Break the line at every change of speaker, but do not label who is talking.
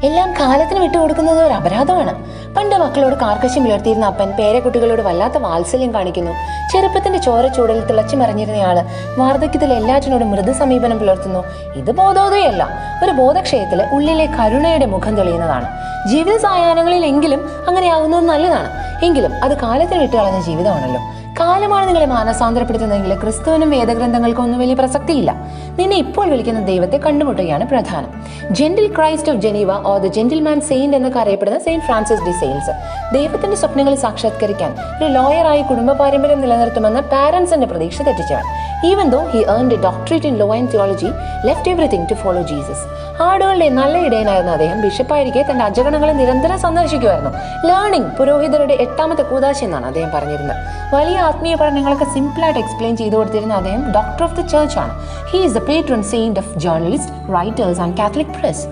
എല്ലാം കാലത്തിന് വിട്ടുകൊടുക്കുന്നത് ഒരു അപരാധമാണ്. പണ്ട് മക്കളോട് കാർക്കശ്യം പുലർത്തിയിരുന്ന അപ്പൻ പേരക്കുട്ടികളോട് വല്ലാത്ത വാത്സല്യം കാണിക്കുന്നു. ചെറുപ്പത്തിന്റെ ചോരച്ചൂടലിൽ തിളച്ചു മറിഞ്ഞിരുന്നയാള് വാർദ്ധക്യത്തിൽ എല്ലാറ്റിനോടും മൃദു സമീപനം പുലർത്തുന്നു. ഇത് ബോധോദയല്ല, ഒരു ബോധക്ഷയത്തില് ഉള്ളിലെ കരുണയുടെ മുഖം തെളിയുന്നതാണ്. ജീവിത സായാഹ്നങ്ങളിലെങ്കിലും അങ്ങനെയാവുന്നത് നല്ലതാണ്. എങ്കിലും അത് കാലത്തിന് വിട്ടുകളഞ്ഞ ജീവിതമാണല്ലോ. കാലമാണ് നിങ്ങളെ മാനസാന്തരപ്പെടുത്തുന്നതെങ്കിൽ ക്രിസ്തുവിനും വേദഗ്രന്ഥങ്ങൾക്കും ഒന്നും വലിയ പ്രസക്തിയില്ല. നിന്നെ ഇപ്പോൾ വിളിക്കുന്ന ദൈവത്തെ കണ്ടുമുട്ടുകയാണ് പ്രധാനം. Gentle Christ of Geneva or the gentleman Saint എന്നൊക്കെ അറിയപ്പെടുന്ന സെയിന്റ് ഫ്രാൻസിസ് ഡി സെയിൽസ് ദൈവത്തിന്റെ സ്വപ്നങ്ങൾ സാക്ഷാത്കരിക്കാൻ ഒരു ലോയറായി കുടുംബ പാരമ്പര്യം നിലനിർത്തുമെന്ന പാരന്റ്സിന്റെ പ്രതീക്ഷ തെറ്റിച്ചവൻ. Even though he earned a doctorate in law and theology, left everything to follow Jesus. ആടുകളുടെ നല്ല ഇടയനായിരുന്ന അദ്ദേഹം ബിഷപ്പായിരിക്കെ തന്റെ അജഗണങ്ങളെ നിരന്തരം സന്ദർശിക്കുമായിരുന്നു. ലേണിംഗ് പുരോഹിതരുടെ 8ാമത്തെ കൂദാശ എന്നാണ് അദ്ദേഹം പറഞ്ഞിരുന്നത്. വലിയ ആത്മീയ പഠനങ്ങളൊക്കെ സിമ്പിളായിട്ട് എക്സ്പ്ലെയിൻ ചെയ്തു കൊടുത്തിരുന്ന അദ്ദേഹം ഡോക്ടർ ഓഫ് ദ ചർച്ച് ആണ്. He is the patron Saint of journalist, writers and Catholic press.